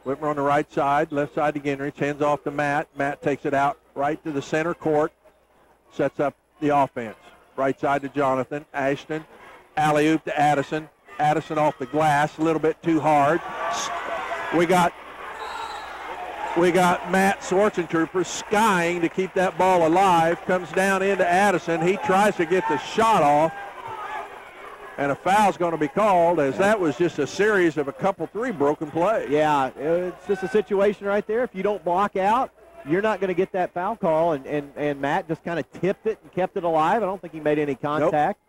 Whitmer on the right side, left side to Ginrich, hands off to Matt. Matt takes it out right to the center court, sets up the offense. Right side to Jonathan. Ashton, alley-oop to Addison. Addison off the glass, a little bit too hard. We got Matt Schwarzentrooper skying to keep that ball alive. Comes down into Addison. He tries to get the shot off, and a foul's going to be called, as that was just a series of a couple 3 broken plays. Yeah, it's just a situation right there. If you don't block out, you're not going to get that foul call, and Matt just kind of tipped it and kept it alive. I don't think he made any contact. Nope.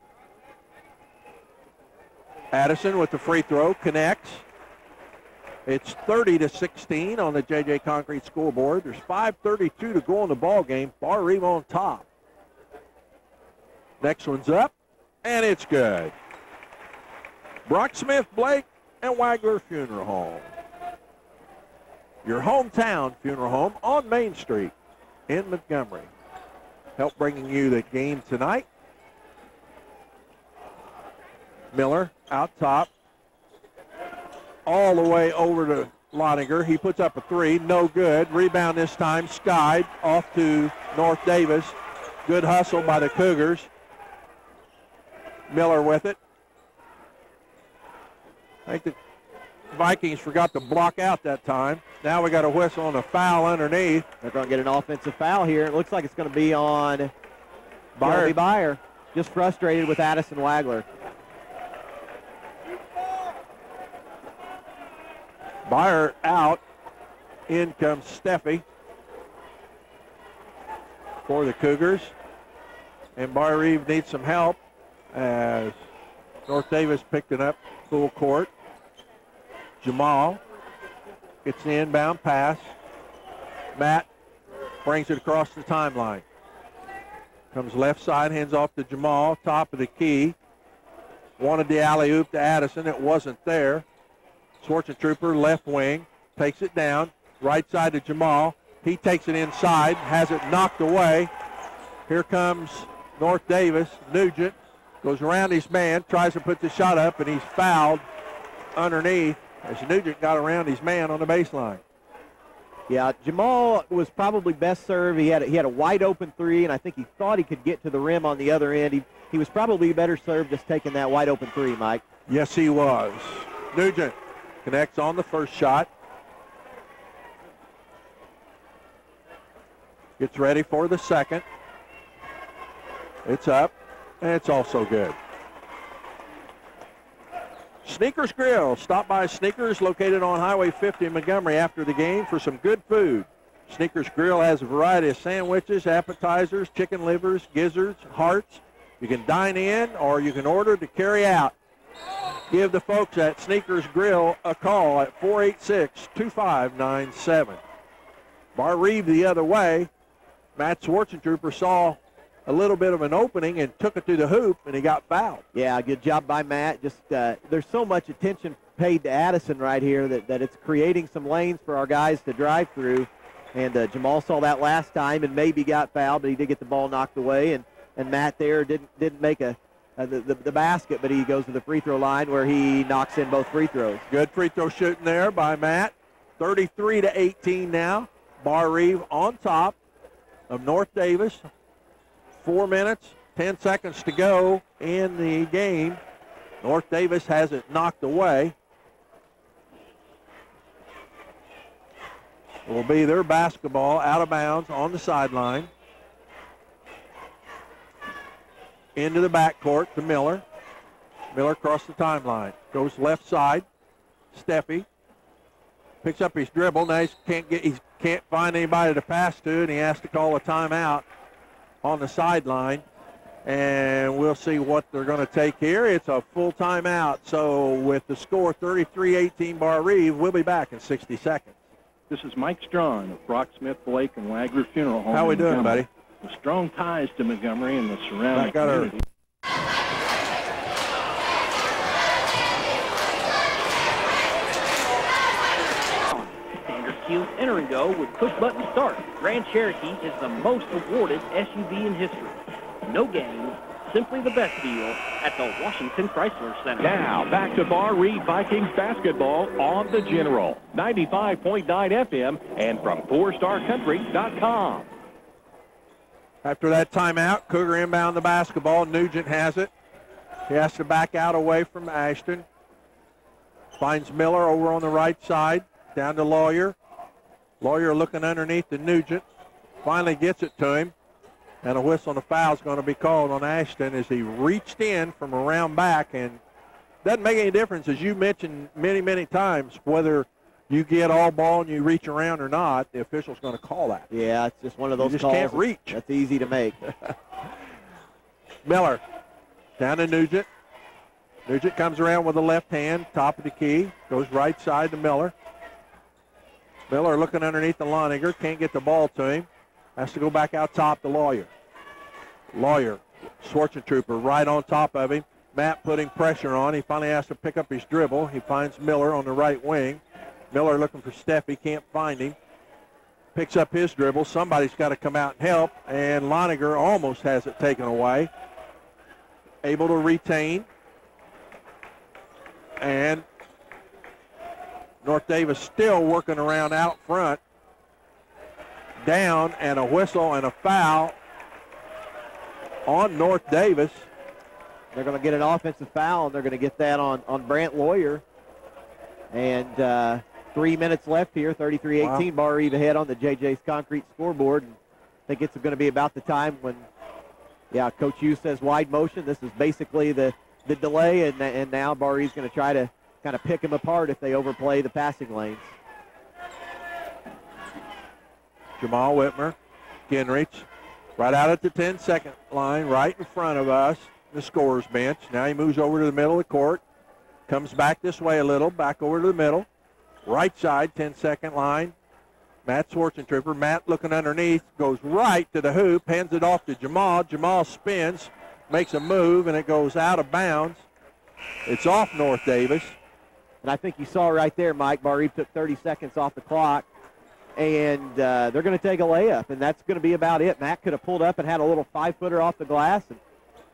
Addison with the free throw connects. It's 30-16 on the J.J. Concrete scoreboard. There's 5:32 to go in the ball game. Barr-Reeve on top. Next one's up, and it's good. Brock Smith, Blake, and Wagler Funeral Home. Your hometown funeral home on Main Street in Montgomery. Help bringing you the game tonight. Miller out top. All the way over to Loniger. He puts up a 3. No good. Rebound this time. Skied off to North Daviess. Good hustle by the Cougars. Miller with it. I think the Vikings forgot to block out that time. Now we got a whistle and a foul underneath. They're going to get an offensive foul here. It looks like it's going to be on Bayer. Just frustrated with Addison Wagler. Bayer out. In comes Steffi for the Cougars. And Barr-Reeve needs some help as North Daviess picked it up full court. Jamal gets the inbound pass. Matt brings it across the timeline. Comes left side, hands off to Jamal, top of the key. Wanted the alley-oop to Addison. It wasn't there. Schwarzentrooper, left wing, takes it down. Right side to Jamal. He takes it inside, has it knocked away. Here comes North Daviess. Nugent goes around his man, tries to put the shot up, and he's fouled underneath as Nugent got around his man on the baseline. Yeah, Jamal was probably best served. He had a wide open 3, and I think he thought he could get to the rim on the other end. He was probably better served just taking that wide open 3, Mike. Yes, he was. Nugent connects on the first shot. Gets ready for the second. It's up, and it's also good. Sneakers Grill. Stop by Sneakers, located on Highway 50 in Montgomery after the game for some good food. Sneakers Grill has a variety of sandwiches, appetizers, chicken livers, gizzards, hearts. You can dine in or you can order to carry out. Give the folks at Sneakers Grill a call at 486-2597. Barr-Reeve the other way. Matt Schwarzentrooper saw a little bit of an opening and took it to the hoop, and he got fouled. Yeah, good job by Matt. Just there's so much attention paid to Addison right here that it's creating some lanes for our guys to drive through. And Jamal saw that last time and maybe got fouled, but he did get the ball knocked away. And Matt there didn't make the basket, but he goes to the free throw line where he knocks in both free throws. Good free throw shooting there by Matt. 33-18 now. Barr-Reeve on top of North Daviess. 4 minutes, 10 seconds to go in the game. North Daviess has it knocked away. It will be their basketball out of bounds on the sideline. Into the backcourt to Miller. Miller across the timeline. Goes left side. Steffi picks up his dribble. Now he can't find anybody to pass to, and he has to call a timeout on the sideline. And we'll see what they're going to take here. It's a full timeout. So with the score 33-18 Barr-Reeve, we'll be back in 60 seconds. This is Mike Strong of Brock Smith, Blake, and Wagner Funeral Home. How we doing, buddy? With strong ties to Montgomery and the surrounding community. Standard Q enter and go with push button start. Grand Cherokee is the most awarded SUV in history. No games, simply the best deal at the Washington Chrysler Center. Now, back to Barr-Reeve Vikings basketball on the General. 95.9 FM and from fourstarcountry.com. After that timeout, Cougar inbound the basketball. Nugent has it. He has to back out away from Ashton. Finds Miller over on the right side. Down to Lawyer. Lawyer looking underneath to Nugent. Finally gets it to him. And a whistle and a foul is going to be called on Ashton as he reached in from around back. And doesn't make any difference, as you mentioned many, many times, whether you get all ball and you reach around or not, the official's going to call that. Yeah, it's just one of those you just calls can't reach. That's easy to make. Miller down to Nugent. Nugent comes around with the left hand, top of the key, goes right side to Miller. Miller looking underneath the Loniger, can't get the ball to him. Has to go back out top to Lawyer. Lawyer, Schwarzentrooper right on top of him. Matt putting pressure on. He finally has to pick up his dribble. He finds Miller on the right wing. Miller looking for Steffi, can't find him. Picks up his dribble. Somebody's got to come out and help, and Loniger almost has it taken away. Able to retain. And North Daviess still working around out front. Down, and a whistle and a foul on North Daviess. They're going to get an offensive foul, and they're going to get that on Brant Lawyer. And 3 minutes left here, 33-18. Wow. Barr-Reeve ahead on the JJ's Concrete scoreboard. And I think it's going to be about the time when, Coach Hughes says wide motion. This is basically the delay, and now Barr-Reeve's going to try to kind of pick them apart if they overplay the passing lanes. Jamal Whitmer, Ginrich, right out at the 10-second line, right in front of us, the scorer's bench. Now he moves over to the middle of the court, comes back this way a little, back over to the middle. Right side, 10-second line. Matt Schwarzentrooper. Matt looking underneath, goes right to the hoop, hands it off to Jamal. Jamal spins, makes a move, and it goes out of bounds. It's off North Daviess. And I think you saw right there, Mike, Barr-Reeve took 30 seconds off the clock. And they're going to take a layup, and that's going to be about it. Matt could have pulled up and had a little 5-footer off the glass, and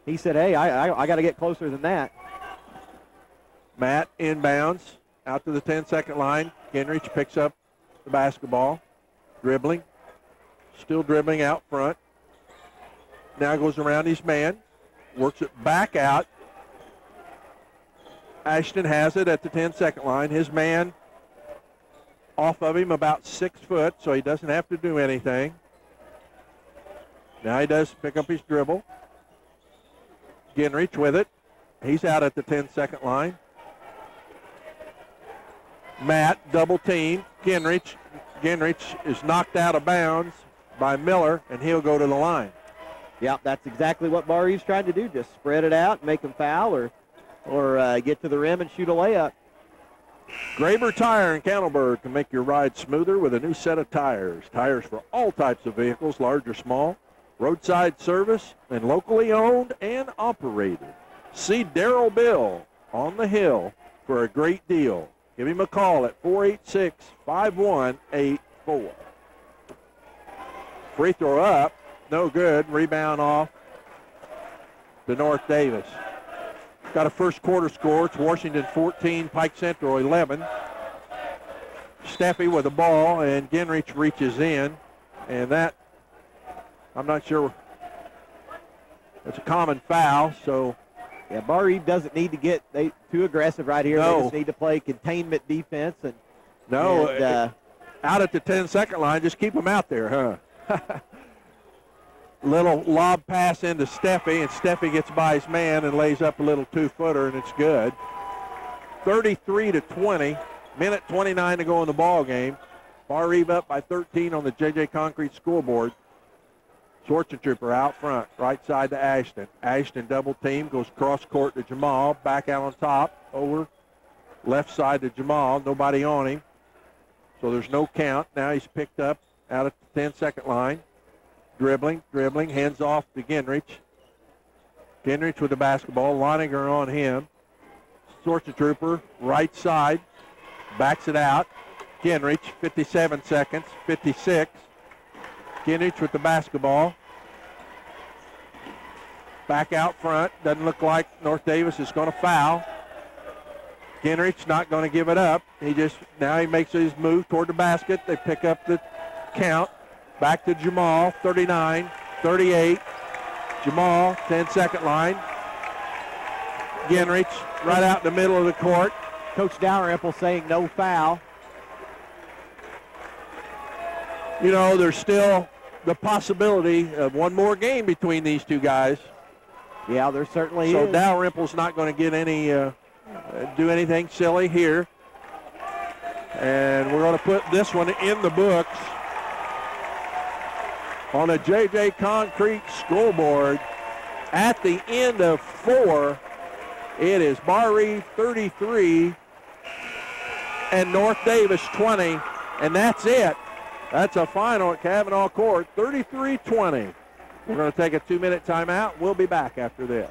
he said, hey, I got to get closer than that. Matt inbounds out to the 10-second line. Ginrich picks up the basketball, dribbling, still dribbling out front. Now goes around his man, works it back out. Ashton has it at the 10-second line. His man off of him about 6 foot, so he doesn't have to do anything. Now he does pick up his dribble. Ginrich with it. He's out at the 10-second line. Matt double team. Ginrich is knocked out of bounds by Miller, and he'll go to the line. Yeah, that's exactly what Barr-Reeve's trying to do, just spread it out, make them foul, or or get to the rim and shoot a layup. Graber Tire in Candleburg can make your ride smoother with a new set of tires. Tires for all types of vehicles, large or small. Roadside service and locally owned and operated. See Darryl Bill on the hill for a great deal. Give him a call at 486-5184. Free throw up, no good. Rebound off to North Daviess. Got a first quarter score. It's Washington 14, Pike Central 11. Steffi with the ball, and Ginrich reaches in, and that, I'm not sure, it's a common foul, so. Yeah, Barr-Reeve doesn't need to get too aggressive right here. No. They just need to play containment defense. And out at the 10-second line, just keep them out there, huh? Little lob pass into Steffi, and Steffi gets by his man and lays up a little two-footer, and it's good. 33-20, minute 29 to go in the ball game. Barr-Reeve up by 13 on the J.J. Concrete scoreboard. Schwarzentrooper out front, right side to Ashton. Ashton double team, goes cross court to Jamal, back out on top, over left side to Jamal, nobody on him. So there's no count. Now he's picked up out at the 10-second line. Dribbling, hands off to Ginrich. Ginrich with the basketball, Leininger on him. Schwarzentrooper, right side, backs it out. Ginrich, 57 seconds, 56. Ginrich with the basketball. Back out front. Doesn't look like North Daviess is going to foul. Ginrich not going to give it up. Now he makes his move toward the basket. They pick up the count. Back to Jamal, 39, 38. Jamal, 10-second line. Ginrich right out in the middle of the court. Coach Dalrymple saying no foul. You know, there's still the possibility of one more game between these two guys. Yeah, there certainly is. So Dalrymple's not going to get any, do anything silly here. And we're going to put this one in the books. On a J.J. Concrete scoreboard, at the end of 4, it is Barr-Reeve 33 and North Daviess 20, and that's it. That's a final at Kavanaugh Kourt, 33-20. We're going to take a 2-minute timeout. We'll be back after this.